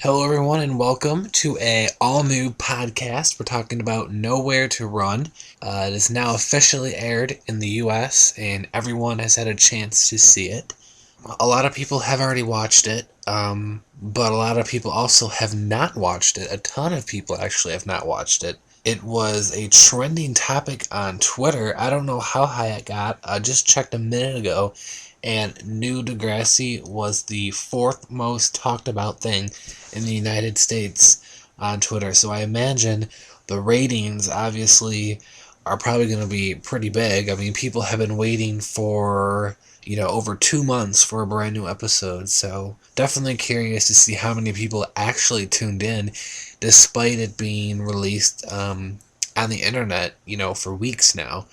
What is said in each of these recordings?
Hello, everyone, and welcome to a all-new podcast. We're talking about Nowhere to Run. It is now officially aired in the U.S., and everyone has had a chance to see it. A lot of people have already watched it, but a lot of people also have not watched it. A ton of people actually have not watched it. It was a trending topic on Twitter. I don't know how high it got. I just checked a minute ago, and New Degrassi was the fourth most talked about thing in the United States on Twitter. So I imagine the ratings obviously are probably going to be pretty big. I mean, people have been waiting for, over 2 months for a brand new episode. So definitely curious to see how many people actually tuned in, despite it being released on the internet, for weeks now.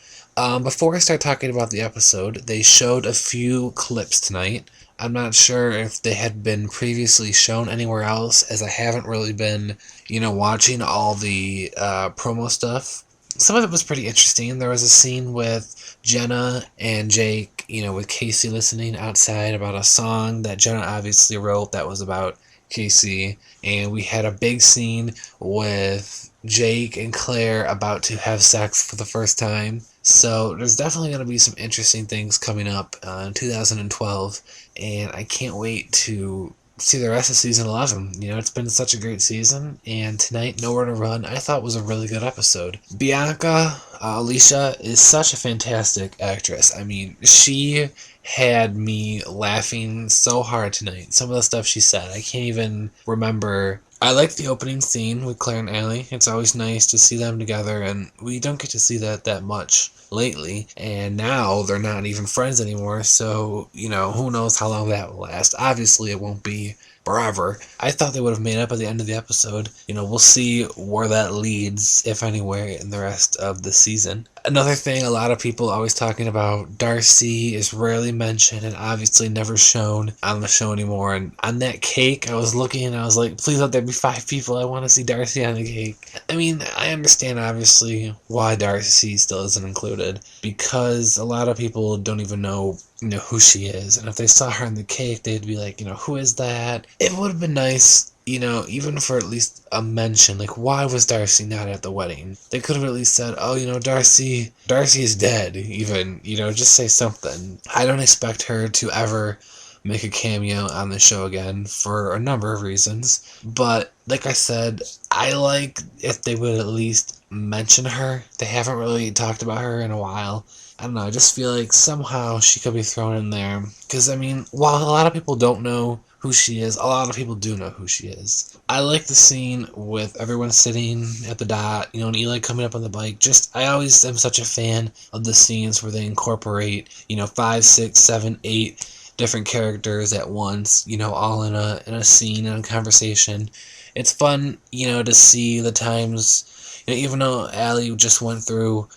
Before I start talking about the episode, they showed a few clips tonight. I'm not sure if they had been previously shown anywhere else, as I haven't really been, watching all the promo stuff. Some of it was pretty interesting. There was a scene with Jenna and Jake, with Casey listening outside about a song that Jenna obviously wrote that was about Casey. And we had a big scene with Jake and Claire about to have sex for the first time. So there's definitely going to be some interesting things coming up in 2012, and I can't wait to see the rest of season 11. It's been such a great season, and tonight, Nowhere to Run, I thought was a really good episode. Bianca, Alicia, is such a fantastic actress. I mean, she had me laughing so hard tonight. Some of the stuff she said, I can't even remember. I like the opening scene with Claire and Allie. It's always nice to see them together, and we don't get to see that much lately. And now they're not even friends anymore, so, who knows how long that will last. Obviously, it won't be forever. I thought they would have made up at the end of the episode. We'll see where that leads, if anywhere, in the rest of the season. Another thing a lot of people always talking about, Darcy is rarely mentioned and obviously never shown on the show anymore. And on that cake, I was looking and I was like, please let there be 5 people. I want to see Darcy on the cake. I mean, I understand obviously why Darcy still isn't included, because a lot of people don't even know who she is. And if they saw her on the cake, they'd be like, who is that? It would have been nice, even for at least a mention, like, why was Darcy not at the wedding? They could have at least said, oh, Darcy is dead, even, just say something. I don't expect her to ever make a cameo on the show again for a number of reasons, but like I said, I like if they would at least mention her. They haven't really talked about her in a while. I don't know, I just feel like somehow she could be thrown in there, because, I mean, while a lot of people don't know who she is, a lot of people do know who she is. I like the scene with everyone sitting at the dot, and Eli coming up on the bike. I always am such a fan of the scenes where they incorporate, 5, 6, 7, 8 different characters at once, all in a scene and a conversation. It's fun, to see the times, even though Allie just went through,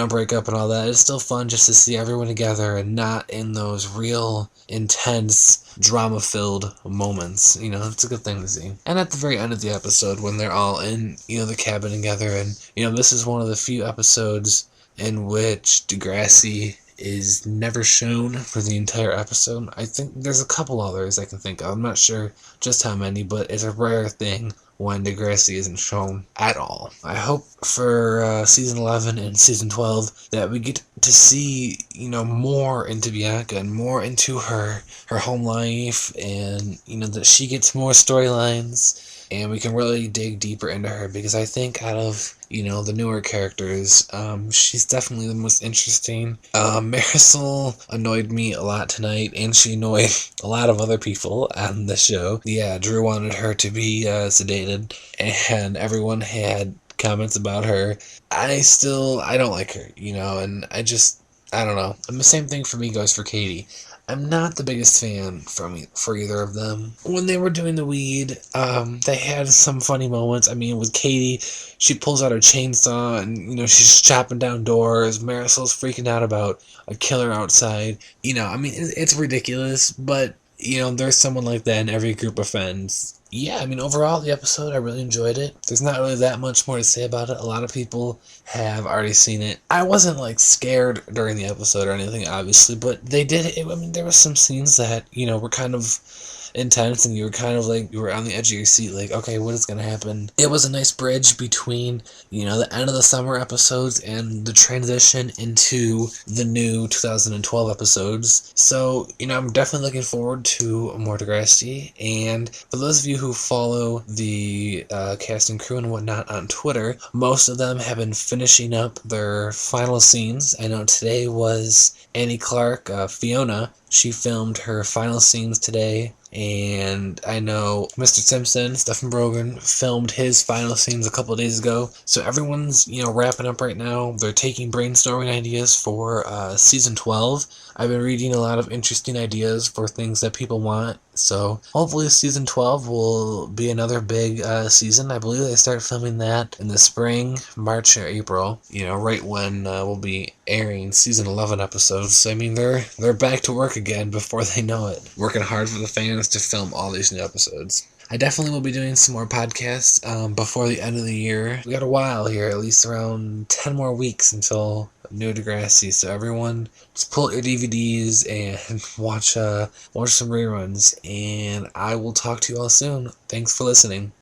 breakup and all that, it's still fun just to see everyone together and not in those real intense drama-filled moments. It's a good thing to see. And at the very end of the episode, when they're all in, the cabin together, and, this is one of the few episodes in which Degrassi is never shown for the entire episode. I think there's a couple others I can think of. I'm not sure just how many, but it's a rare thing when Degrassi isn't shown at all. I hope for season 11 and season 12 that we get to see, more into Bianca and more into her home life, and, that she gets more storylines, and we can really dig deeper into her, because I think out of, the newer characters, she's definitely the most interesting. Marisol annoyed me a lot tonight, and she annoyed a lot of other people on the show. Yeah, Drew wanted her to be sedated, and everyone had comments about her. I don't like her, and I don't know. And the same thing for me goes for Katie. I'm not the biggest fan for either of them. When they were doing the weed, they had some funny moments. I mean, with Katie, she pulls out her chainsaw and, she's chopping down doors. Marisol's freaking out about a killer outside. I mean, it's ridiculous, but, there's someone like that in every group of friends. Yeah, I mean, overall, the episode, I really enjoyed it. There's not really that much more to say about it. A lot of people have already seen it. I wasn't, scared during the episode or anything, obviously, but they did it. I mean, there were some scenes that, were kind of intense, and you were kind of like, you were on the edge of your seat, like, okay, what is going to happen? It was a nice bridge between, the end of the summer episodes and the transition into the new 2012 episodes. So, I'm definitely looking forward to more Degrassi. And for those of you who follow the cast and crew and whatnot on Twitter, most of them have been finishing up their final scenes. I know today was Annie Clark, Fiona. She filmed her final scenes today. And I know Mr. Simpson, Stephen Brogan, filmed his final scenes a couple of days ago. So everyone's, wrapping up right now. They're taking brainstorming ideas for season 12. I've been reading a lot of interesting ideas for things that people want. So hopefully season 12 will be another big season. I believe they start filming that in the spring, March or April, right when we'll be airing season 11 episodes. So, I mean, they're back to work again before they know it. Working hard for the fans to film all these new episodes. I definitely will be doing some more podcasts before the end of the year. We got a while here, at least around 10 more weeks until new Degrassi. So everyone, just pull out your DVDs and watch some reruns. And I will talk to you all soon. Thanks for listening.